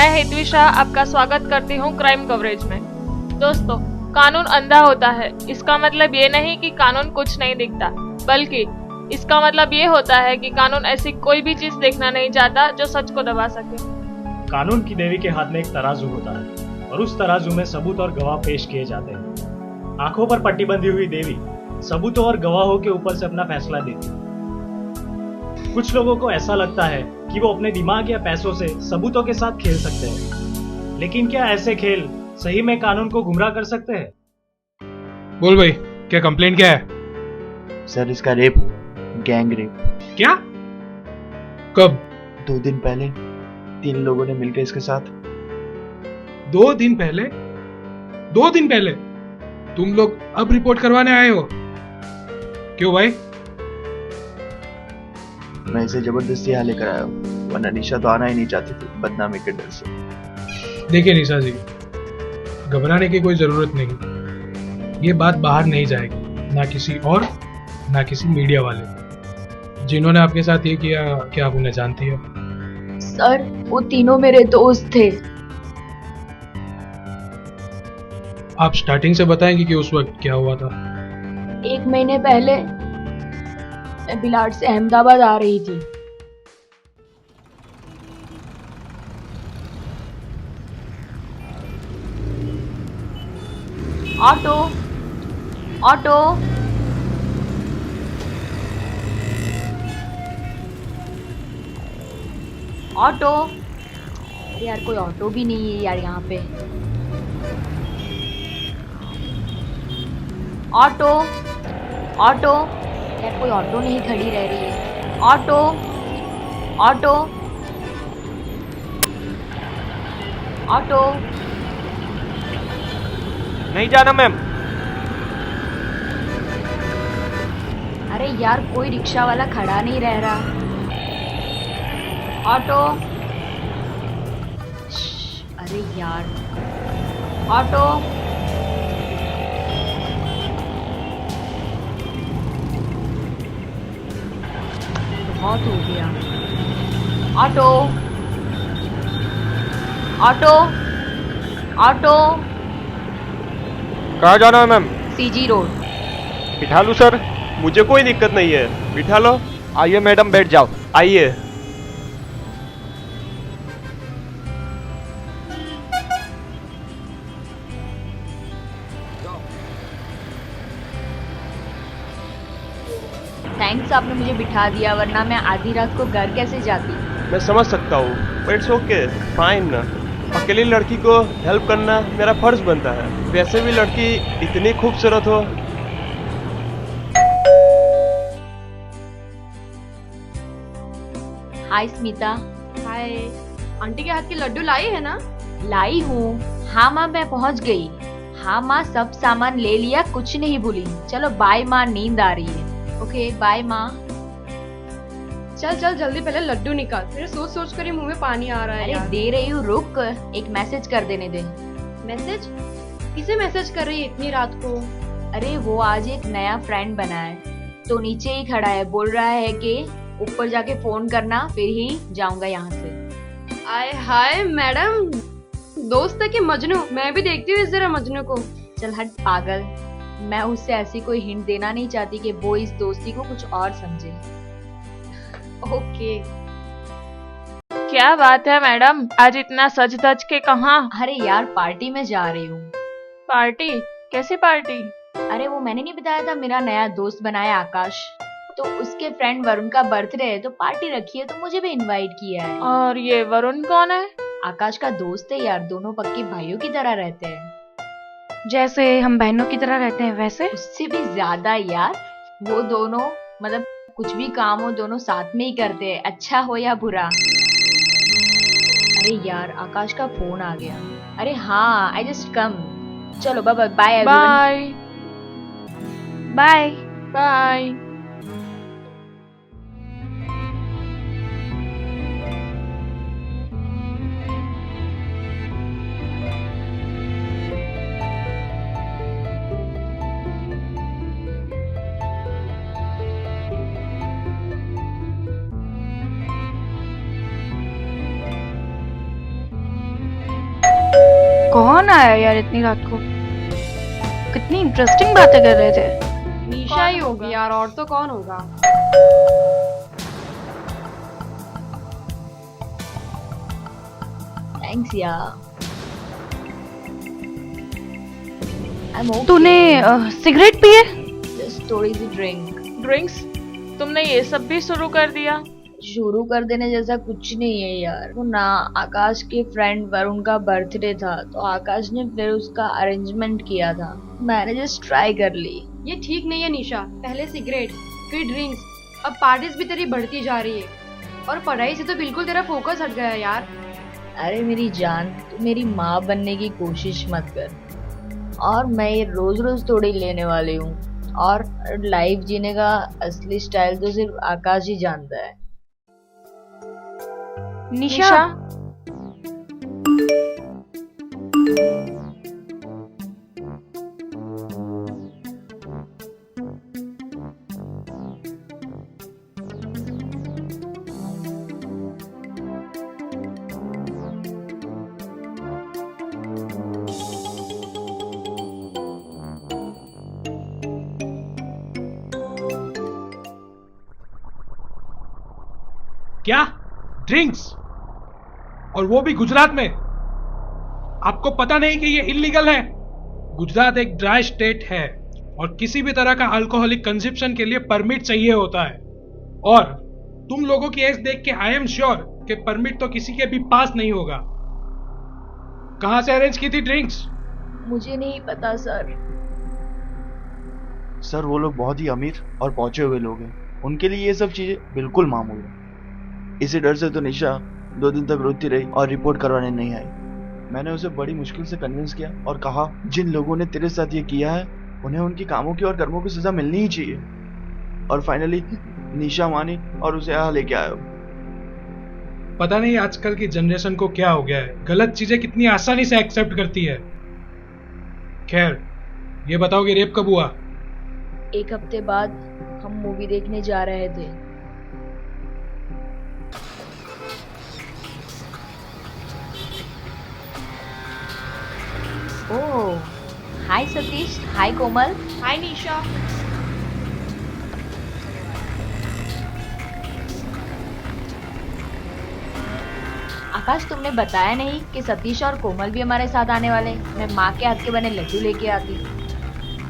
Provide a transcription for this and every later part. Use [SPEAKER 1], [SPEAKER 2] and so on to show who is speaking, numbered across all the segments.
[SPEAKER 1] मैं हितविशा आपका स्वागत करती हूँ क्राइम कवरेज में। दोस्तों, कानून अंधा होता है, इसका मतलब ये नहीं कि कानून कुछ नहीं दिखता, बल्कि इसका मतलब ये होता है कि कानून ऐसी कोई भी चीज देखना नहीं चाहता जो सच को दबा सके।
[SPEAKER 2] कानून की देवी के हाथ में एक तराजू होता है और उस तराजू में सबूत और गवाह पेश किए जाते हैं। आंखों पर पट्टी बंधी हुई देवी सबूतों और गवाहों के ऊपर से अपना फैसला देती है। कुछ लोगों को ऐसा लगता है कि वो अपने दिमाग या पैसों से सबूतों के साथ खेल सकते हैं, लेकिन क्या ऐसे खेल सही में कानून को गुमराह कर सकते हैं?
[SPEAKER 3] बोल भाई, क्या कंप्लेंट क्या है?
[SPEAKER 4] सर, इसका रेप हुआ, गैंग रेप।
[SPEAKER 3] क्या? कब?
[SPEAKER 4] 2 दिन पहले 3 लोगों ने मिलकर इसके साथ।
[SPEAKER 3] 2 दिन पहले? 2 दिन पहले तुम लोग अब रिपोर्ट करवाने आए हो? क्यों भाई?
[SPEAKER 4] मैं इसे जबरदस्ती यहाँ लेकर आया हूँ, वरना निशा तो आना ही नहीं चाहती थी, बदनामी के डर से।
[SPEAKER 3] देखिए निशा जी, घबराने की कोई जरूरत नहीं। ये बात बाहर नहीं जाएगी, ना किसी और ना किसी मीडिया वाले। जिन्होंने आपके साथ ये किया, क्या आप उन्हें जानती हो?
[SPEAKER 5] सर, वो तीनों मेरे दोस्त थे।
[SPEAKER 3] आप स्टार्टिंग से बताएंगे कि उस वक्त क्या हुआ था?
[SPEAKER 5] 1 महीने पहले मैं बिलाट से अहमदाबाद आ रही थी। Auto auto auto. अरे यार, कोई ऑटो भी नहीं है यार यहाँ पे। ऑटो ऑटो यार, कोई ऑटो नहीं खड़ी रह रही है। Auto auto auto.
[SPEAKER 6] नहीं जाना मैम।
[SPEAKER 5] अरे यार, कोई रिक्शा वाला खड़ा नहीं रह रहा। ऑटो। अरे यार, ऑटो। बहुत हो गया। Auto auto auto.
[SPEAKER 6] कहाँ जाना है मैम?
[SPEAKER 5] CG road.
[SPEAKER 6] बिठा लूँ सर? मुझे कोई दिक्कत नहीं है, बिठा लो। आइए मैडम, बैठ जाओ, आइए।
[SPEAKER 5] थैंक्स, आपने मुझे बिठा दिया, वरना मैं आधी रात को घर कैसे जाती।
[SPEAKER 6] मैं समझ सकता हूँ, बट इट्स ओके, फाइन। अकेली लड़की को हेल्प करना मेरा फर्ज बनता है। वैसे भी लड़की इतनी खूबसूरत हो।
[SPEAKER 5] हाय स्मिता।
[SPEAKER 7] हाय, आंटी के हाथ के लड्डू लाई है ना?
[SPEAKER 5] लाई हूँ। हाँ माँ, मैं पहुँच गई। हाँ माँ, सब सामान ले लिया, कुछ नहीं भूली। चलो बाय माँ, नींद आ रही है। ओके बाय माँ।
[SPEAKER 7] चल चल जल्दी पहले लड्डू निकाल, मेरे सोच सोच कर ही मुंह में पानी आ रहा है
[SPEAKER 5] अरे
[SPEAKER 7] यार।
[SPEAKER 5] दे रही हूँ, रुक, एक मैसेज कर देने दे।
[SPEAKER 7] मैसेज? किसे मैसेज कर रही है इतनी रात को?
[SPEAKER 5] अरे वो आज एक नया फ्रेंड बना है, तो नीचे ही खड़ा है, बोल रहा है कि ऊपर जाके फोन करना, फिर ही जाऊंगा यहाँ से।
[SPEAKER 7] आय हाय मैडम, दोस्त है कि मजनू? मैं भी देखती हूँ जरा मजनू को।
[SPEAKER 5] चल हट पागल, मैं उससे ऐसी कोई हिंट देना नहीं चाहती कि वो इस दोस्ती को कुछ और समझे।
[SPEAKER 7] ओके।
[SPEAKER 1] क्या बात है मैडम, आज इतना सज धज के कहाँ?
[SPEAKER 5] अरे यार, पार्टी में जा रही हूँ।
[SPEAKER 1] पार्टी? कैसी पार्टी?
[SPEAKER 5] अरे वो मैंने नहीं बताया था, मेरा नया दोस्त बनाया आकाश, तो उसके फ्रेंड वरुण का बर्थडे है, तो पार्टी रखी है, तो मुझे भी इनवाइट किया है।
[SPEAKER 1] और ये वरुण कौन है?
[SPEAKER 5] आकाश का दोस्त है यार, दोनों पक्के भाइयों की तरह रहते हैं।
[SPEAKER 1] जैसे हम बहनों की तरह रहते हैं वैसे?
[SPEAKER 5] उससे भी ज्यादा यार। वो दोनों मतलब कुछ भी काम हो, दोनों साथ में ही करते हैं, अच्छा हो या बुरा। अरे यार, आकाश का फोन आ गया। अरे हाँ, आई जस्ट कम। चलो bye bye everyone.
[SPEAKER 1] Bye bye.
[SPEAKER 8] कौन आया यार इतनी रात को? कितनी इंटरेस्टिंग बातें कर रहे थे।
[SPEAKER 7] निशा ही होगी यार, और तो कौन होगा।
[SPEAKER 5] थैंक्स यार। I'm okay.
[SPEAKER 8] तूने सिगरेट पिए?
[SPEAKER 5] Just थोड़ी सी ड्रिंक।
[SPEAKER 1] ड्रिंक्स? तुमने ये सब भी शुरू कर दिया?
[SPEAKER 5] शुरू कर देने जैसा कुछ नहीं है यार। वो ना आकाश के फ्रेंड वरुण का बर्थडे था, तो आकाश ने फिर उसका अरेंजमेंट किया था, मैंने जस्ट ट्राई कर ली।
[SPEAKER 7] ये ठीक नहीं है निशा, पहले सिगरेट फिर ड्रिंक्स, अब पार्टीज भी तेरी बढ़ती जा रही है, और पढ़ाई से तो बिल्कुल तेरा फोकस हट गया यार।
[SPEAKER 5] अरे मेरी जान, तू मेरी माँ बनने की कोशिश मत कर। और मैं ये रोज रोज थोड़ी लेने वाली हूँ, और लाइफ जीने का असली स्टाइल तो सिर्फ आकाश ही जानता है।
[SPEAKER 8] निशा,
[SPEAKER 3] क्या ड्रिंक्स, और वो भी गुजरात में? आपको पता नहीं कि ये इलीगल है? गुजरात एक ड्राई स्टेट है और किसी भी तरह का अल्कोहलिक कंजप्शन के लिए परमिट चाहिए होता है। और तुम लोगों की एज देख के आई एम श्योर कि परमिट तो किसी के भी पास नहीं होगा। कहां से अरेंज की थी ड्रिंक्स?
[SPEAKER 5] मुझे नहीं पता सर।
[SPEAKER 4] सर वो लोग बहुत ही अमीर और पहुंचे हुए लोग हैं, उनके लिए ये सब चीजें बिल्कुल मामूल है। इसी डर से तो निशा 2 दिन तक रोती रही और रिपोर्ट करवाने नहीं आई। मैंने उसे बड़ी मुश्किल से कन्विंस किया और कहा जिन लोगों ने तेरे साथ ये किया है उन्हें उनकी कामों की और कर्मों की सजा मिलनी ही चाहिए। और फाइनली निशा मानी और उसे यहाँ लेके आया।
[SPEAKER 3] पता नहीं आजकल की जनरेशन को क्या हो गया है, गलत चीजें कितनी आसानी से एक्सेप्ट करती है। खैर, ये बताओ कि रेप कब हुआ?
[SPEAKER 5] 1 हफ्ते बाद हम मूवी देखने जा रहे थे। ओह, हाय सतीश, हाय कोमल।
[SPEAKER 7] हाय निशा।
[SPEAKER 5] आकाश, तुमने बताया नहीं कि सतीश और कोमल भी हमारे साथ आने वाले। मैं माँ के हाथ के बने लड्डू लेके आती।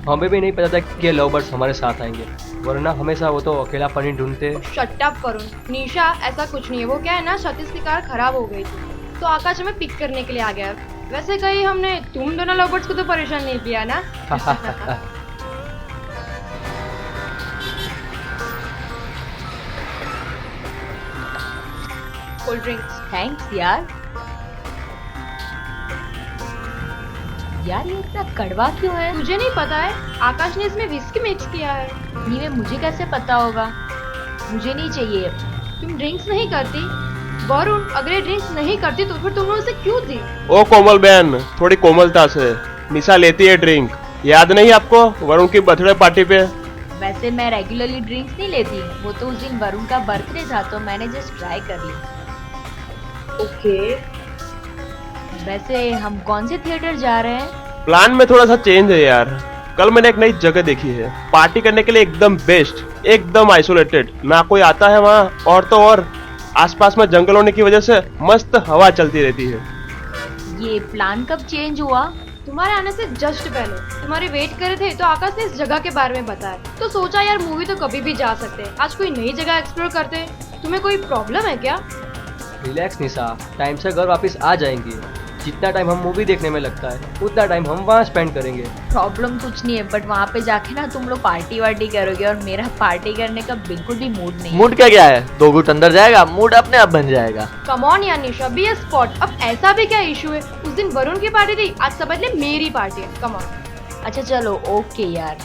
[SPEAKER 9] हमें भी नहीं पता था कि ये लव बर्ड्स हमारे साथ आएंगे, वरना हमेशा वो तो अकेला पानी ढूंढते।
[SPEAKER 7] Shut up Varun. निशा, ऐसा कुछ नहीं है। वो क्या है ना, सतीश की कार खराब हो गई थी, तो आकाश हमें पिक करने के लिए आ गया। वैसे कहीं हमने तुम दोनों लवर्स को तो परेशान नहीं किया ना? Cold drinks.
[SPEAKER 5] थैंक्स यार। यार ये इतना कड़वा क्यों है?
[SPEAKER 7] तुझे नहीं पता है? आकाश ने इसमें विस्की मिक्स किया है।
[SPEAKER 5] नहीं, मुझे कैसे पता होगा? मुझे नहीं चाहिए।
[SPEAKER 7] तुम ड्रिंक्स नहीं करती? वरुण, अगर ये ड्रिंक्स नहीं करती तो फिर तुमने उसे क्यों दी?
[SPEAKER 6] ओ कोमल बहन, थोड़ी कोमलता से। निशा लेती है ड्रिंक, याद नहीं आपको वरुण की बर्थडे पार्टी पे?
[SPEAKER 5] वैसे मैं रेगुलरली ड्रिंक्स नहीं लेती, वो तो उस दिन वरुण का बर्थडे था तो मैंने जस्ट ट्राई कर ली। ओके। वैसे हम कौन से थिएटर जा रहे हैं?
[SPEAKER 6] प्लान में थोड़ा सा चेंज है यार। कल मैंने एक नई जगह देखी है, पार्टी करने के लिए एकदम बेस्ट, एकदम आइसोलेटेड, ना कोई आता है वहाँ, और तो और आसपास में जंगल होने की वजह से मस्त हवा चलती रहती है।
[SPEAKER 5] ये प्लान कब चेंज हुआ?
[SPEAKER 7] तुम्हारे आने से जस्ट पहले। तुम्हारे वेट कर रहे थे तो आकाश ने इस जगह के बारे में बताया, तो सोचा यार मूवी तो कभी भी जा सकते हैं, आज कोई नई जगह एक्सप्लोर करते हैं। तुम्हें कोई प्रॉब्लम है क्या?
[SPEAKER 9] रिलैक्स निशा, टाइम से घर वापस आ जाएंगे। जितना टाइम हम मूवी देखने में लगता है उतना टाइम हम वहाँ स्पेंड करेंगे।
[SPEAKER 5] प्रॉब्लम कुछ नहीं है, बट वहाँ पे जाके ना तुम लोग पार्टी वार्टी करोगे और मेरा पार्टी करने का बिल्कुल भी मूड नहीं है।
[SPEAKER 10] मूड क्या है, 2 घूंट अंदर जाएगा, मूड अपने आप बन जाएगा।
[SPEAKER 7] कम ऑन यार निशा, बी अ स्पॉट। अब ऐसा भी क्या इशू है? उस दिन वरुण की पार्टी थी, आज समझ ले मेरी पार्टी है। Come on.
[SPEAKER 5] अच्छा चलो, ओके यार।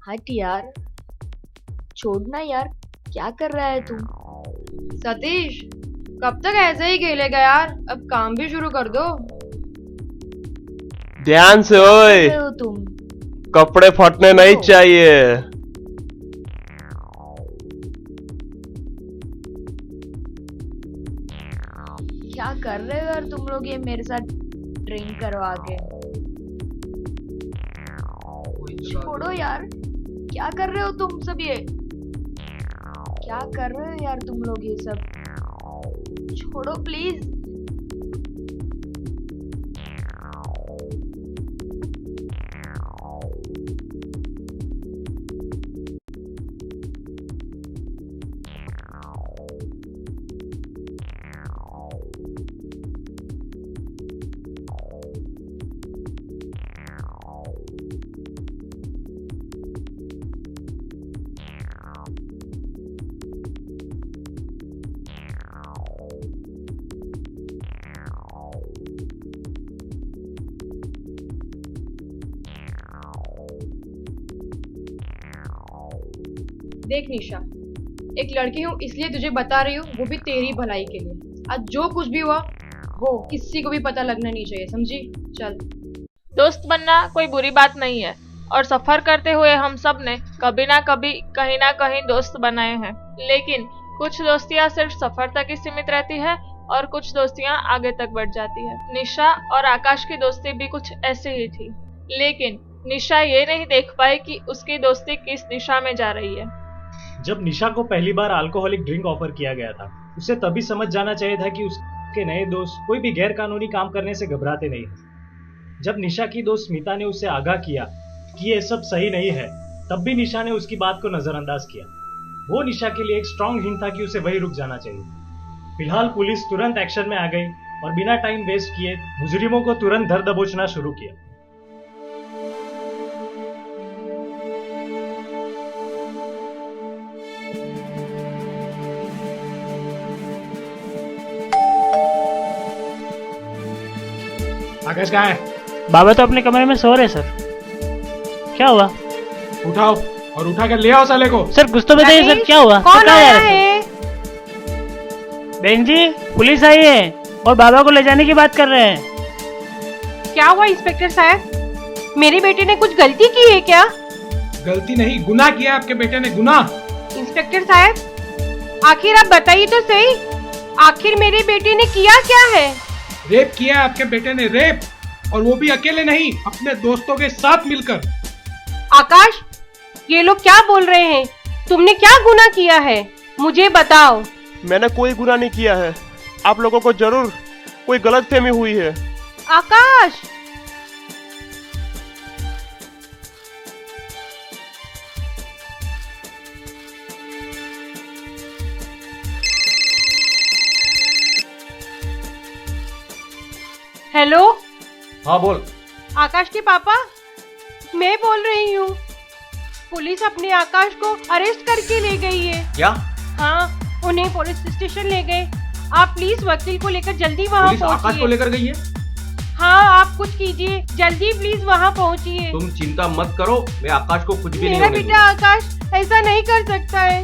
[SPEAKER 5] हट यार, छोड़ना यार, क्या कर रहा है तू?
[SPEAKER 7] सतीश, कब तक ऐसे ही खेलेगा यार? अब काम भी शुरू कर दो।
[SPEAKER 6] ध्यान से ओए,
[SPEAKER 5] हो तुम?
[SPEAKER 6] कपड़े फटने नहीं चाहिए।
[SPEAKER 5] कर रहे हो यार तुम लोग ये मेरे साथ ड्रिंक करवा के? छोड़ो यार, क्या कर रहे हो तुम सब ये? क्या कर रहे हो यार तुम लोग ये सब? छोड़ो प्लीज।
[SPEAKER 7] देख निशा, एक लड़की हूँ इसलिए तुझे बता रही हूँ, वो भी तेरी भलाई के लिए। आज जो कुछ भी हुआ वो किसी को भी पता लगना नहीं चाहिए, समझी? चल।
[SPEAKER 1] दोस्त बनना कोई बुरी बात नहीं है और सफर करते हुए हम सब ने कभी ना कभी कहीं ना कहीं दोस्त बनाए हैं, लेकिन कुछ दोस्तियां सिर्फ सफर तक ही सीमित रहती है और कुछ दोस्तियां आगे तक बढ़ जाती है। निशा और आकाश की दोस्ती भी कुछ ऐसे ही थी, लेकिन निशा ये नहीं देख पाई कि उसकी दोस्ती किस दिशा में जा रही है।
[SPEAKER 2] जब निशा को पहली बार अल्कोहलिक ड्रिंक ऑफर किया गया था, उसे तभी समझ जाना चाहिए था कि उसके नए दोस्त कोई भी गैर कानूनी काम करने से घबराते नहीं। जब निशा की दोस्त स्मिता ने उससे आगाह किया कि ये सब सही नहीं है, तब भी निशा ने उसकी बात को नजरअंदाज किया। वो निशा के लिए एक स्ट्रॉन्ग हिंट था कि उसे वही रुक जाना चाहिए। फिलहाल पुलिस तुरंत एक्शन में आ गई और बिना टाइम वेस्ट किए मुजरिमों को तुरंत धर दबोचना शुरू किया।
[SPEAKER 3] आकाश कहाँ है?
[SPEAKER 11] बाबा तो अपने कमरे में सो रहे सर। क्या हुआ?
[SPEAKER 3] उठाओ और उठा कर ले आओ साले को।
[SPEAKER 11] सर कुछ तो बताइए सर, क्या हुआ?
[SPEAKER 8] कौन आया है?
[SPEAKER 11] बहन जी, पुलिस आई है और बाबा को ले जाने की बात कर रहे हैं।
[SPEAKER 8] क्या हुआ इंस्पेक्टर साहब? मेरे बेटे ने कुछ गलती की है क्या?
[SPEAKER 3] गलती नहीं, गुनाह किया आपके बेटे ने, गुनाह।
[SPEAKER 8] इंस्पेक्टर साहब, आखिर आप बताइए तो सही, आखिर मेरे बेटे ने किया क्या है?
[SPEAKER 3] रेप किया आपके बेटे ने, रेप, और वो भी अकेले नहीं, अपने दोस्तों के साथ मिलकर।
[SPEAKER 8] आकाश, ये लोग क्या बोल रहे हैं? तुमने क्या गुनाह किया है? मुझे बताओ।
[SPEAKER 6] मैंने कोई गुनाह नहीं किया है। आप लोगों को जरूर कोई गलतफहमी हुई है।
[SPEAKER 8] आकाश, हेलो।
[SPEAKER 9] हाँ बोल।
[SPEAKER 8] आकाश के पापा, मैं बोल रही हूँ। पुलिस अपने आकाश को अरेस्ट करके ले गई है।
[SPEAKER 9] क्या?
[SPEAKER 8] हाँ, उन्हें पुलिस स्टेशन ले गए। आप प्लीज वकील को लेकर जल्दी वहाँ
[SPEAKER 9] पुलिस आकाश को
[SPEAKER 8] पहुँचिए।
[SPEAKER 9] लेकर गई है?
[SPEAKER 8] हाँ, आप कुछ कीजिए, जल्दी प्लीज वहाँ पहुँचिए।
[SPEAKER 9] तुम चिंता मत करो, मैं आकाश को कुछ भी नहीं
[SPEAKER 8] मेरा
[SPEAKER 9] होने
[SPEAKER 8] बेटा आकाश ऐसा नहीं कर सकता है।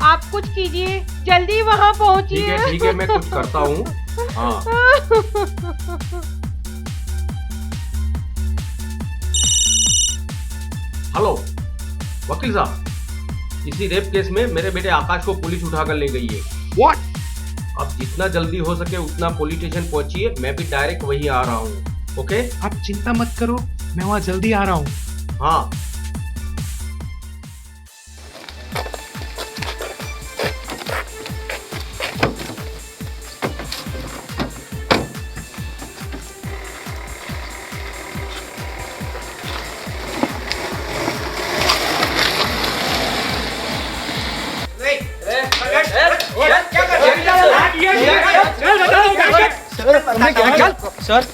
[SPEAKER 8] आप कुछ कीजिए, जल्दी वहाँ पहुँचिए।
[SPEAKER 9] ठीक है, मैं कुछ करता हूँ। हाँ। हेलो वकील साहब, इसी रेप केस में मेरे बेटे आकाश को पुलिस उठाकर ले गई है।
[SPEAKER 3] What?
[SPEAKER 9] अब जितना जल्दी हो सके उतना पुलिस स्टेशन पहुंचिए, मैं भी डायरेक्ट वहीं आ रहा हूँ। ओके?
[SPEAKER 3] आप चिंता मत करो, मैं वहाँ जल्दी आ रहा हूँ।
[SPEAKER 9] हाँ।
[SPEAKER 10] सर,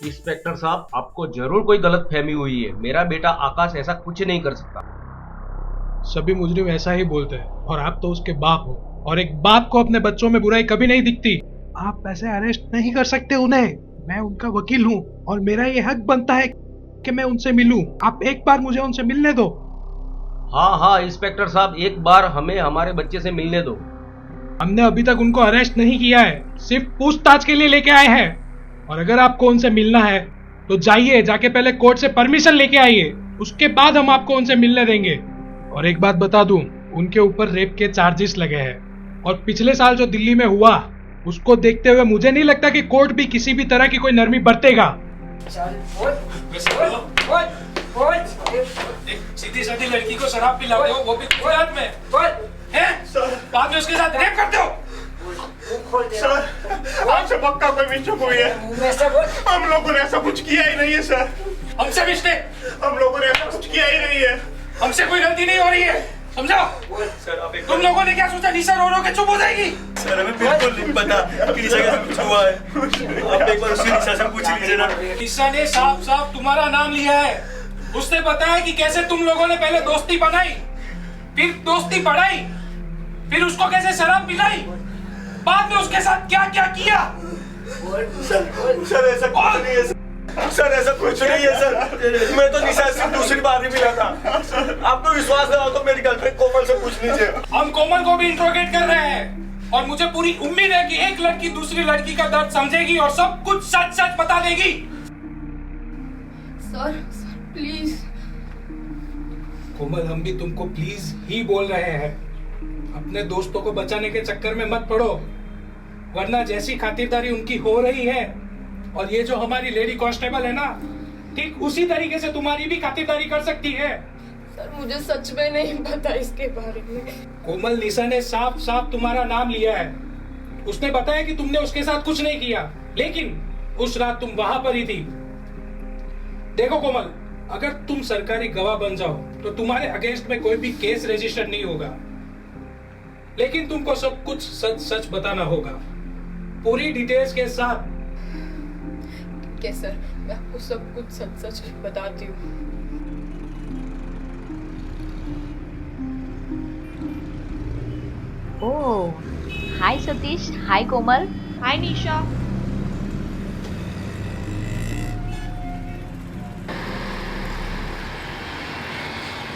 [SPEAKER 9] इंस्पेक्टर साहब, आपको जरूर कोई गलत फहमी हुई है। मेरा बेटा आकाश ऐसा कुछ नहीं कर सकता।
[SPEAKER 3] सभी मुजरिम ऐसा ही बोलते हैं और आप तो उसके बाप हो, और एक बाप को अपने बच्चों में बुराई कभी नहीं दिखती। आप ऐसे अरेस्ट नहीं कर सकते उन्हें। मैं उनका वकील हूँ और मेरा ये हक बनता है कि मैं उनसे मिलूं। आप एक बार मुझे उनसे मिलने दो।
[SPEAKER 9] हाँ इंस्पेक्टर साहब, एक बार हमें हमारे बच्चे से मिलने दो।
[SPEAKER 3] हमने अभी तक उनको अरेस्ट नहीं किया है, सिर्फ पूछताछ के लिए लेके आए हैं। और अगर आपको उनसे मिलना है तो जाइए, जाके पहले कोर्ट से परमिशन लेके आइए, उसके बाद हम आपको उनसे मिलने देंगे। और एक बात बता दूं, उनके ऊपर रेप के चार्जेस लगे हैं और पिछले साल जो दिल्ली में हुआ उसको देखते हुए मुझे नहीं लगता कि कोर्ट भी किसी भी तरह की कोई नरमी बरतेगा।
[SPEAKER 10] एक सीधी सादी लड़की को शराब पिलाते हो, वो भी गुजरात में हैं? बाद में उसके साथ रेप करते हो।
[SPEAKER 12] सर, आपसे पक्का कोई मिस्टेक हुई है। हम लोगों ने ऐसा कुछ किया ही नहीं है सर।
[SPEAKER 10] हमसे मिस्टेक?
[SPEAKER 12] हम लोगों ने ऐसा कुछ किया ही नहीं है।
[SPEAKER 10] हमसे कोई गलती नहीं हो रही है, समझो। तुम लोगों ने क्या सोचा निशा रो रो के चुप हो जाएगी?
[SPEAKER 12] सर हमें बिल्कुल नहीं पता कि निशा के साथ कुछ हुआ है। आप एक बार उसी निशा से पूछ लीजिए ना।
[SPEAKER 10] निशा ने साफ साफ तुम्हारा नाम लिया है। उसने बताया कि कैसे तुम लोगों ने पहले दोस्ती बनाई, फिर दोस्ती बढ़ाई, फिर उसको कैसे शराब पिलाई, बाद में उसके साथ क्या क्या किया।
[SPEAKER 12] सर ऐसा कुछ नहीं है सर, ऐसा कुछ नहीं है सर। मैं तो निशा से दूसरी बार ही मिला था। आपको विश्वास ना हो तो मेरी गर्लफ्रेंड कोमल से पूछ लीजिए।
[SPEAKER 10] हम कोमल को भी इंट्रोगेट कर रहे हैं और मुझे पूरी उम्मीद है कि एक लड़की दूसरी लड़की का दर्द समझेगी और सब कुछ सच सच बता देगी।
[SPEAKER 7] Sir please.
[SPEAKER 10] कोमल, हम भी तुमको प्लीज ही बोल रहे हैं। अपने दोस्तों को बचाने के चक्कर में मत पड़ो, वरना जैसी खातिरदारी उनकी हो रही है और ये जो हमारी लेडी कांस्टेबल है ना, ठीक उसी तरीके से तुम्हारी भी खातिरदारी कर सकती है।
[SPEAKER 7] सर मुझे सच में नहीं पता इसके बारे में।
[SPEAKER 10] कोमल, निशा ने साफ साफ तुम्हारा नाम लिया है। उसने बताया कि तुमने उसके साथ कुछ नहीं किया, लेकिन उस रात तुम वहां पर ही थी। देखो कोमल, अगर तुम सरकारी गवाह बन जाओ तो तुम्हारे अगेंस्ट में कोई भी केस रजिस्टर नहीं होगा, लेकिन तुमको सब कुछ सच सच बताना होगा, पूरी डिटेल्स के साथ।
[SPEAKER 7] क्या सर, मैं आपको सब कुछ सच सच बताती हूँ।
[SPEAKER 5] ओह, हाय सतीश, हाय कोमल।
[SPEAKER 7] हाय निशा।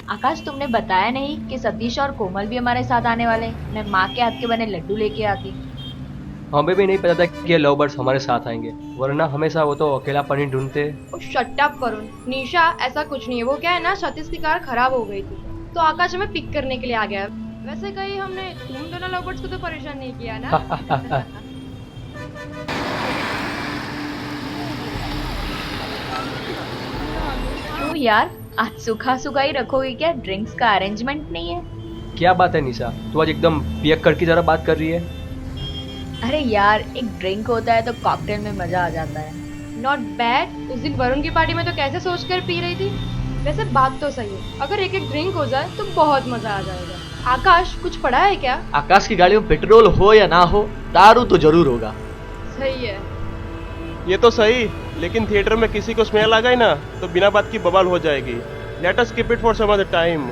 [SPEAKER 5] आकाश, तुमने बताया नहीं कि सतीश और कोमल भी हमारे साथ आने वाले। मैं माँ के हाथ के बने लड्डू लेके आती।
[SPEAKER 9] हमें भी नहीं पता था कि ये लव बर्ड्स हमारे साथ आएंगे, वरना हमेशा वो तो अकेलापन ही ढूंढते।
[SPEAKER 7] Shut up Varun. निशा, ऐसा कुछ नहीं है। वो क्या है ना, सतीश की कार खराब हो गई थी तो आकाश हमें पिक करने के लिए आ गया। वैसे कहीं हमने तुम दोनों लव बर्ड्स को तो परेशान नहीं किया ना।
[SPEAKER 5] क्यों यार, आज सूखा सूखा ही रखोगे क्या? ड्रिंक्स का अरेंजमेंट नहीं है?
[SPEAKER 9] क्या बात है निशा, तू आज एकदम पियक्कड़ की तरह बात कर रही है।
[SPEAKER 5] अरे यार, एक ड्रिंक होता है तो कॉकटेल में मजा आ जाता है।
[SPEAKER 7] Not bad. उस दिन वरुण की पार्टी में तो कैसे सोचकर पी रही थी। वैसे बात तो सही है, अगर एक एक ड्रिंक हो जाए तो बहुत मजा आ जाएगा। आकाश, कुछ पढ़ा है क्या?
[SPEAKER 13] आकाश की गाड़ी में पेट्रोल हो या ना हो, दारू तो जरूर होगा।
[SPEAKER 7] सही है।
[SPEAKER 6] ये तो सही, लेकिन थिएटर में किसी को स्मेल आ गई ना तो बिना बात की बवाल हो जाएगी। Let us keep it for some other time.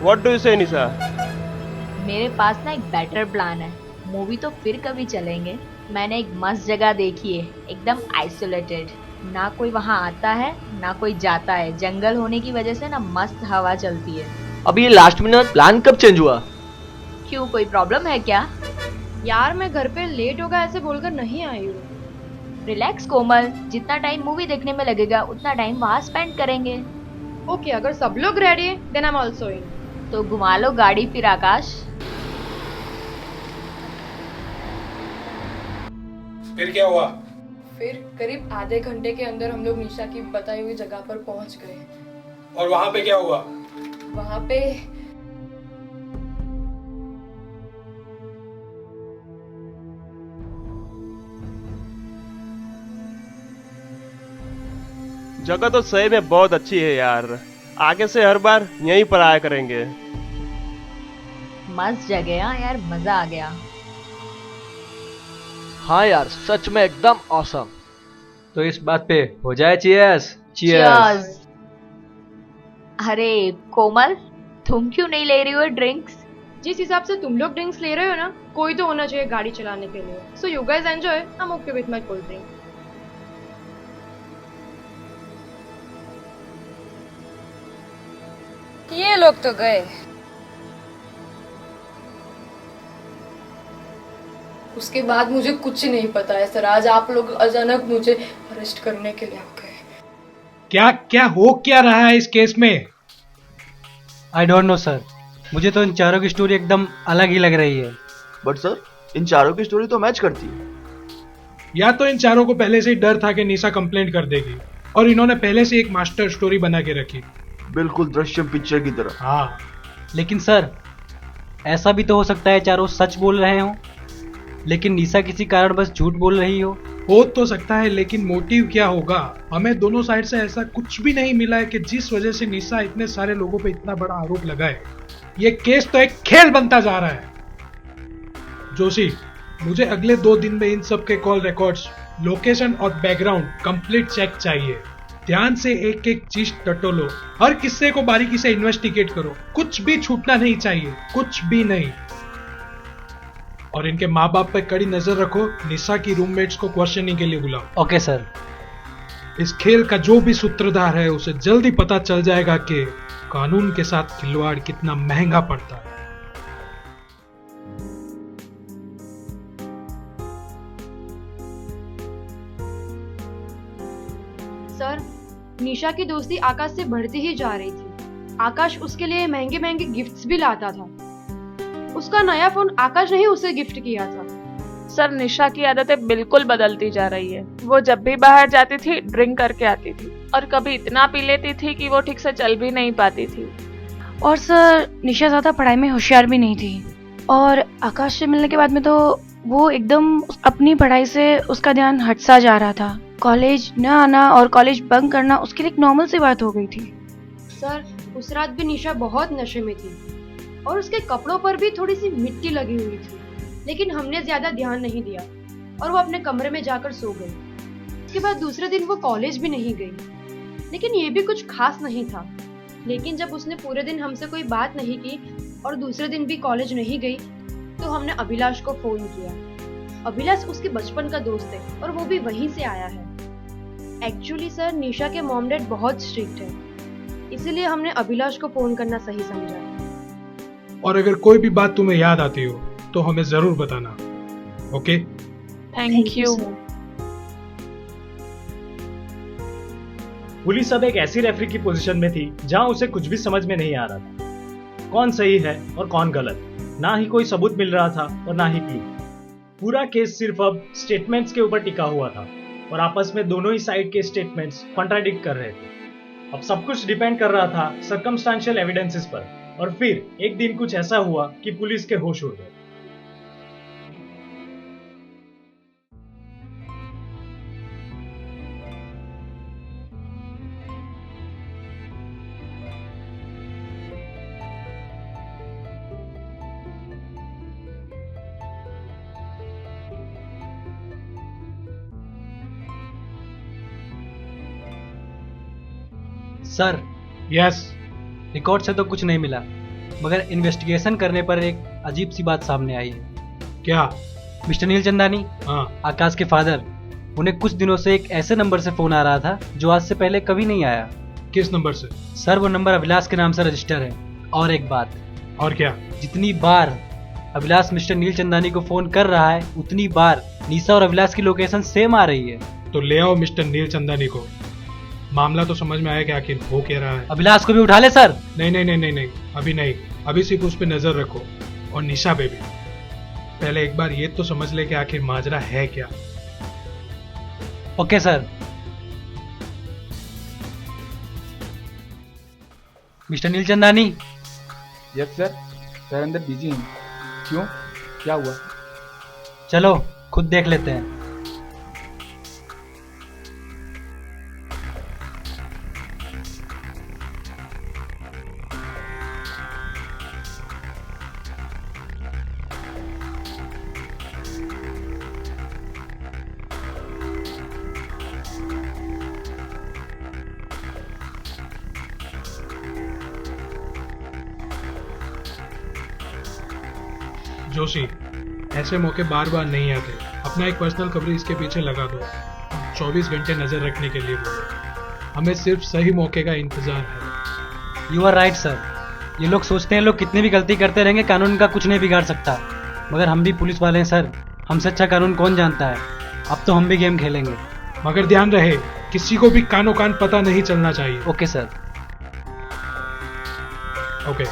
[SPEAKER 6] What do you say Nisha?
[SPEAKER 5] मेरे पास ना एक बेटर प्लान है। मूवी तो फिर कभी चलेंगे। मैंने एक मस्त जगह देखी है, एकदम आइसोलेटेड। ना कोई वहाँ आता है ना कोई जाता है। जंगल होने की वजह से ना मस्त हवा चलती है।
[SPEAKER 13] अभी ये लास्ट मिनट प्लान कब चेंज हुआ?
[SPEAKER 5] क्यों, कोई प्रॉब्लम है क्या?
[SPEAKER 7] यार मैं घर पे लेट होगा ऐसे बोलकर नहीं आई हूँ।
[SPEAKER 5] रिलैक्स कोमल, जितना टाइम मूवी देखने में लगेगा उतना टाइम वहाँ स्पेंड करेंगे।
[SPEAKER 7] ओके, अगर सब लोग रेडी है then I am also in.
[SPEAKER 5] तो घुमा लो गाड़ी फिर आकाश।
[SPEAKER 10] फिर क्या हुआ?
[SPEAKER 7] फिर करीब आधे घंटे के अंदर हम लोग निशा की बताई हुई जगह पर पहुंच गए।
[SPEAKER 10] और वहां पे क्या हुआ?
[SPEAKER 7] वहां पे
[SPEAKER 6] जगह तो सही में बहुत अच्छी है यार, आगे से हर बार यहीं पर आया करेंगे।
[SPEAKER 5] मस्त जगह है यार, मजा आ गया।
[SPEAKER 13] हाँ यार, सच में एकदम ऑसम।
[SPEAKER 9] तो इस बात पे हो जाए चीयर्स।
[SPEAKER 5] चीयर्स। अरे कोमल, तुम क्यों नहीं ले रही हो ड्रिंक्स?
[SPEAKER 7] जिस हिसाब से तुम लोग ड्रिंक्स ले रहे हो ना, कोई तो होना चाहिए गाड़ी चलाने के लिए। So you guys enjoy, I am okay with my cold drink. ये लोग तो गए। उसके बाद मुझे कुछ नहीं पता है सर। आज आप लोग अचानक मुझे अरेस्ट करने के लिए आ गए।
[SPEAKER 3] क्या क्या हो क्या रहा है इस केस में?
[SPEAKER 9] आई डोंट नो सर, मुझे तो इन चारों की स्टोरी एकदम अलग ही लग रही है।
[SPEAKER 4] बट सर, इन चारों की स्टोरी तो मैच करती है।
[SPEAKER 3] या तो इन चारों को पहले से ही डर था कि निशा कंप्लेंट कर देगी और इन्होंने पहले से एक मास्टर स्टोरी बना के रखी।
[SPEAKER 4] बिल्कुल दृश्यम पिक्चर की तरह।
[SPEAKER 3] हाँ,
[SPEAKER 9] लेकिन सर ऐसा भी तो हो सकता है चारों सच बोल रहे हो, लेकिन निशा किसी कारण बस झूठ बोल रही हो
[SPEAKER 3] तो सकता है, लेकिन मोटिव क्या होगा? हमें दोनों साइड से ऐसा कुछ भी नहीं मिला है कि जिस वजह से निशा इतने सारे लोगों पे इतना बड़ा आरोप लगाए। ये केस तो एक खेल बनता जा रहा है। जोशी, मुझे अगले 2 दिन में इन सब के कॉल रिकॉर्ड्स, लोकेशन और बैकग्राउंड कंप्लीट चेक चाहिए। ध्यान से एक एक चीज टटोलो, हर किस्से को बारीकी से इन्वेस्टिगेट करो, कुछ भी छूटना नहीं चाहिए, कुछ भी नहीं। और इनके माँ बाप पे कड़ी नजर रखो। निशा की रूममेट्स को क्वेश्चनिंग के लिए बुलाओ।
[SPEAKER 9] Okay sir.
[SPEAKER 3] इस खेल का जो भी सूत्रधार है उसे जल्दी पता चल जाएगा कि कानून के साथ खिलवाड़ कितना महंगा पड़ता है।
[SPEAKER 7] सर, निशा की दोस्ती आकाश से बढ़ती ही जा रही थी। आकाश उसके लिए महंगे महंगे गिफ्ट्स भी लाता था। उसका नया फोन आकाश ने ही उसे गिफ्ट किया था।
[SPEAKER 1] सर, निशा की आदतें बिल्कुल बदलती जा रही है। वो जब भी बाहर जाती थी ड्रिंक करके आती थी और कभी इतना पी लेती थी कि वो ठीक से चल भी नहीं पाती थी।
[SPEAKER 14] और सर, निशा ज्यादा पढ़ाई में होशियार भी नहीं थी और आकाश से मिलने के बाद में तो वो एकदम अपनी पढ़ाई से उसका ध्यान हट सा जा रहा था। कॉलेज न आना और कॉलेज बंक करना उसके लिए एक नॉर्मल सी बात हो गई थी।
[SPEAKER 7] सर, उस रात भी निशा बहुत नशे में थी और उसके कपड़ों पर भी थोड़ी सी मिट्टी लगी हुई थी, लेकिन हमने ज्यादा ध्यान नहीं दिया और वो अपने कमरे में जाकर सो गई। उसके बाद दूसरे दिन वो कॉलेज भी नहीं गई, लेकिन ये भी कुछ खास नहीं था। लेकिन जब उसने पूरे दिन हमसे कोई बात नहीं की और दूसरे दिन भी कॉलेज नहीं गई, तो हमने अभिलाष को फोन किया। अभिलाष उसके बचपन का दोस्त है और वो भी वहीं से आया है। एक्चुअली सर, निशा के मॉम डैड बहुत स्ट्रिक्ट है, इसीलिए हमने अभिलाष को फोन करना सही समझा।
[SPEAKER 3] और अगर कोई भी बात तुम्हें याद आती हो तो हमें जरूर बताना। ओके?
[SPEAKER 1] Thank you.
[SPEAKER 2] पुलिस अब एक ऐसी रेफरी की पोजीशन में थी जहां उसे कुछ भी समझ में नहीं आ रहा था, कौन सही है और कौन गलत। ना ही कोई सबूत मिल रहा था और ना ही क्लू। पूरा केस सिर्फ अब स्टेटमेंट्स के ऊपर टिका हुआ था और आपस में दोनों ही साइड के स्टेटमेंट्स कॉन्ट्राडिक्ट कर रहे थे। अब सब कुछ डिपेंड कर रहा था सर्कमस्टेंशियल एविडेंसेस पर। और फिर एक दिन कुछ ऐसा हुआ कि पुलिस के होश उड़ गए।
[SPEAKER 9] Sir,
[SPEAKER 3] yes.
[SPEAKER 9] रिकॉर्ड से तो कुछ नहीं मिला, मगर इन्वेस्टिगेशन करने पर एक अजीब सी बात सामने आई है।
[SPEAKER 3] क्या?
[SPEAKER 9] मिस्टर नीलचंदानी,
[SPEAKER 3] हाँ,
[SPEAKER 9] आकाश के फादर, उन्हें कुछ दिनों से एक ऐसे नंबर से फोन आ रहा था जो आज से पहले कभी नहीं आया।
[SPEAKER 3] किस नंबर से?
[SPEAKER 9] सर, वो नंबर अभिलाष के नाम से रजिस्टर है। और एक बात।
[SPEAKER 3] और क्या?
[SPEAKER 9] जितनी बार अभिलाष मिस्टर नीलचंदानी को फोन कर रहा है, उतनी बार निशा और अभिलाष की लोकेशन सेम आ रही है।
[SPEAKER 3] तो ले आओ मिस्टर नीलचंदानी को। मामला तो समझ में आया कि आखिर हो क्या रहा है।
[SPEAKER 9] अभिलाष को भी उठा ले सर।
[SPEAKER 3] नहीं नहीं नहीं नहीं नहीं, अभी नहीं। अभी सिर्फ उस पर नजर रखो और निशा पे भी। पहले एक बार ये तो समझ ले कि आखिर माजरा है क्या।
[SPEAKER 9] Okay sir. Mister Neelchandani.
[SPEAKER 15] Yes sir. Sir अंदर बिजी हैं। क्यों, क्या हुआ?
[SPEAKER 9] चलो खुद देख लेते हैं।
[SPEAKER 3] जोशी, ऐसे मौके बार बार नहीं आते। अपना एक पर्सनल कवरेज इसके पीछे लगा दो। 24 घंटे नजर रखने के लिए बोलो। हमें सिर्फ सही मौके का इंतजार है।
[SPEAKER 9] You are right sir. ये लोग सोचते हैं लोग कितनी भी गलती करते रहेंगे कानून का कुछ नहीं बिगाड़ सकता, मगर हम भी पुलिस वाले हैं सर। हमसे अच्छा कानून कौन जानता है। अब तो हम भी गेम खेलेंगे।
[SPEAKER 3] मगर ध्यान रहे, किसी को भी कानो कान पता नहीं चलना चाहिए।
[SPEAKER 9] Okay sir.
[SPEAKER 3] ओके।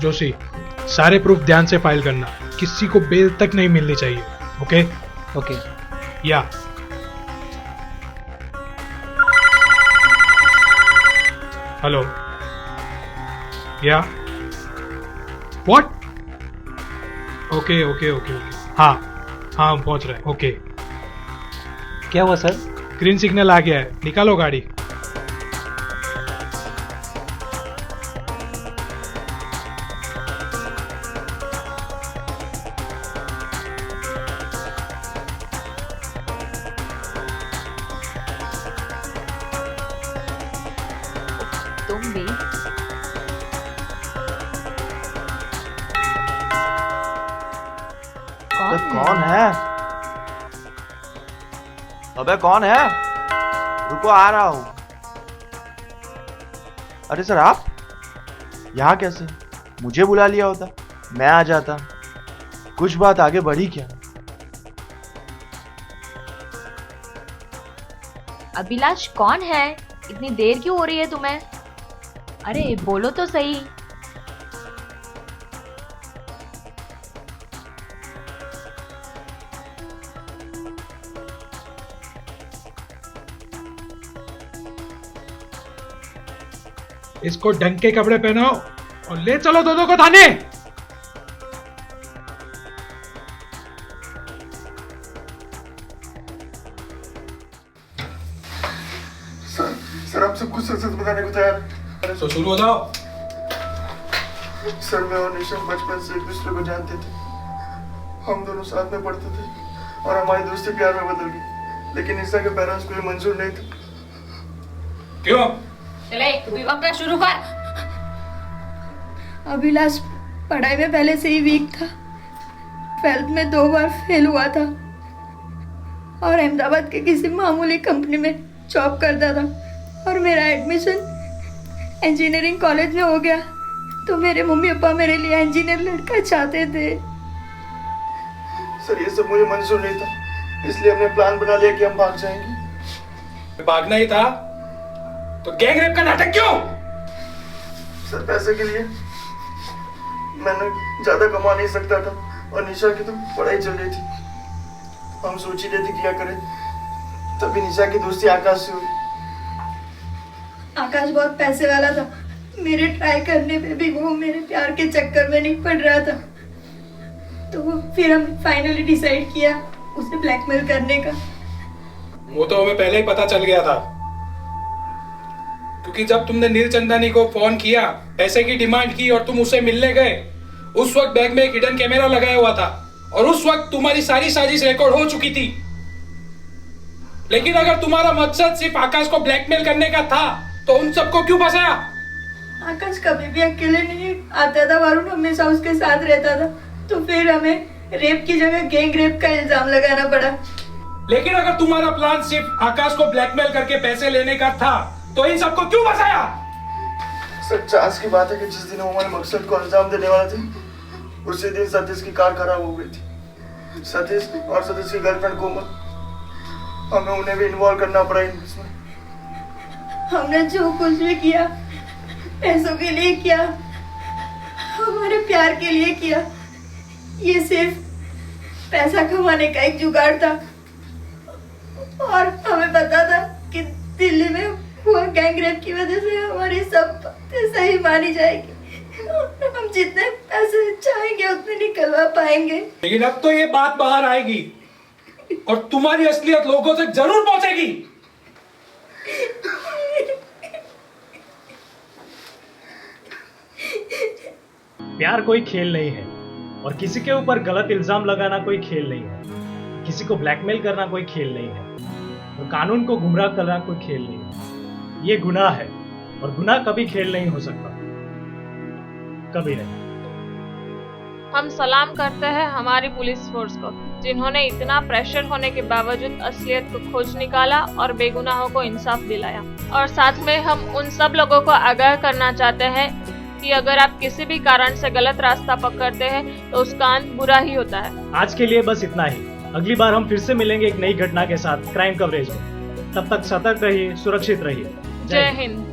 [SPEAKER 3] जोशी, सारे प्रूफ ध्यान से फाइल करना, किसी को बेल तक नहीं मिलनी चाहिए। Okay
[SPEAKER 9] okay.
[SPEAKER 3] या हेलो या what? Okay okay okay okay, हाँ हाँ हम पहुंच रहे हैं। ओके।
[SPEAKER 9] क्या हुआ सर?
[SPEAKER 3] ग्रीन सिग्नल आ गया है, निकालो गाड़ी।
[SPEAKER 5] तुम भी
[SPEAKER 4] कौन है? अबे कौन है? रुको आ रहा हूं। अरे सर आप यहाँ कैसे? मुझे बुला लिया होता, मैं आ जाता। कुछ बात आगे बढ़ी क्या?
[SPEAKER 5] अभिलाष कौन है? इतनी देर क्यों हो रही है तुम्हें? अरे बोलो तो सही।
[SPEAKER 3] इसको ढंग के कपड़े पहनाओ और ले चलो दोनों को थाने।
[SPEAKER 16] सर आप सब कुछ सच सच बताने को तैयार?
[SPEAKER 10] अरे तो शुरू हो जाओ।
[SPEAKER 16] सर मैं और निशा बचपन से एक दूसरे को जानते थे। हम दोनों साथ में पढ़ते थे और हमारी दोस्ती प्यार में बदल गई, लेकिन निशा के पेरेंट्स को ये मंजूर नहीं था।
[SPEAKER 10] क्यों?
[SPEAKER 17] चले तू भी वक्त शुरू कर।
[SPEAKER 14] अभिलाष पढ़ाई में पहले से ही वीक था। 12th में 2 बार फेल हुआ था और अहमदाबाद के किसी मामूली कंपनी में जॉब करता था। और मेरा एडमिशन इंजीनियरिंग कॉलेज में हो गया तो मेरे मम्मी पापा मेरे लिए इंजीनियर लड़का चाहते थे।
[SPEAKER 16] सर ये सब मुझे मंजूर नहीं था, इसलिए हमने प्लान बना लिया कि हम भाग जाएंगे।
[SPEAKER 10] भागना ही था तो गैंग रेप का नाटक क्यों?
[SPEAKER 16] सर पैसे के लिए। मैंने ज्यादा कमा नहीं सकता था और निशा की तो पढ़ाई चल रही थी। हम सोच ही रहे थे क्या करें, तभी निशा की दोस्ती आकाश से हुई।
[SPEAKER 14] आकाश बहुत पैसे वाला था। मेरे ट्राई करने पे भी वो मेरे प्यार के चक्कर में नहीं पड़ रहा था। तो फिर हम फाइनली डिसाइड किया उसे ब्लैकमेल करने का।
[SPEAKER 10] वो तो हमें पहले ही पता चल गया था, क्योंकि जब तुमने नील चंदानी को फोन किया, पैसे की डिमांड की और तुम उससे मिलने गए, उस वक्त बैग में एक हिडन कैमरा लगाया हुआ था और उस वक्त तुम्हारी सारी साजिश रिकॉर्ड हो चुकी थी। लेकिन अगर तुम्हारा मकसद सिर्फ आकाश को ब्लैकमेल करने का था तो उन सबको क्यों फंसाया?
[SPEAKER 14] आकाश कभी भी अकेले नहीं आता था, वरुण हमेशा उसके साथ रहता था। तो फिर हमें रेप की जगह गैंग रेप का इल्जाम लगाना पड़ा।
[SPEAKER 10] लेकिन अगर तुम्हारा प्लान सिर्फ आकाश को ब्लैकमेल करके पैसे लेने का था तो इन सबको क्यों फंसाया?
[SPEAKER 16] सर चांस की बात है कि जिस दिन वो हमारे मकसद को अंजाम देने वाला थे, उसी दिन सतीश की कार खराब हो गई थी। सतीश और सतीश की गर्लफ्रेंड कोमल, हमें उन्हें भी इन्वॉल्व करना पड़ा इसमें।
[SPEAKER 14] हमने जो कुछ भी किया पैसों के लिए किया, हमारे प्यार के लिए किया। ये सिर्फ पैसा कमाने का एक जुगाड़ था और हमें पता था कि दिल्ली में हुआ गैंग रेप की वजह से हमारी सब बातें सही मानी जाएगी। हम जितने पैसे चाहेंगे उतने निकलवा पाएंगे।
[SPEAKER 10] लेकिन अब तो ये बात बाहर आएगी और तुम्हारी असलियत लोगों तक जरूर पहुंचेगी।
[SPEAKER 2] प्यार कोई खेल नहीं है और किसी के ऊपर गलत इल्जाम लगाना कोई खेल नहीं है। किसी को ब्लैकमेल करना कोई खेल नहीं है और कानून को गुमराह करना कोई खेल नहीं है। ये गुनाह है और गुनाह कभी खेल नहीं हो सकता, कभी नहीं।
[SPEAKER 1] हम सलाम करते हैं हमारी पुलिस फोर्स को, जिन्होंने इतना प्रेशर होने के बावजूद असलियत को खोज निकाला और बेगुनाहों को इंसाफ दिलाया। और साथ में हम उन सब लोगों को आगाह करना चाहते हैं कि अगर आप किसी भी कारण से गलत रास्ता पकड़ते हैं तो उसका अंत बुरा ही होता है।
[SPEAKER 2] आज के लिए बस इतना ही। अगली बार हम फिर से मिलेंगे एक नई घटना के साथ क्राइम कवरेज में। तब तक सतर्क रहिए, सुरक्षित रहिए।
[SPEAKER 1] जय हिंद।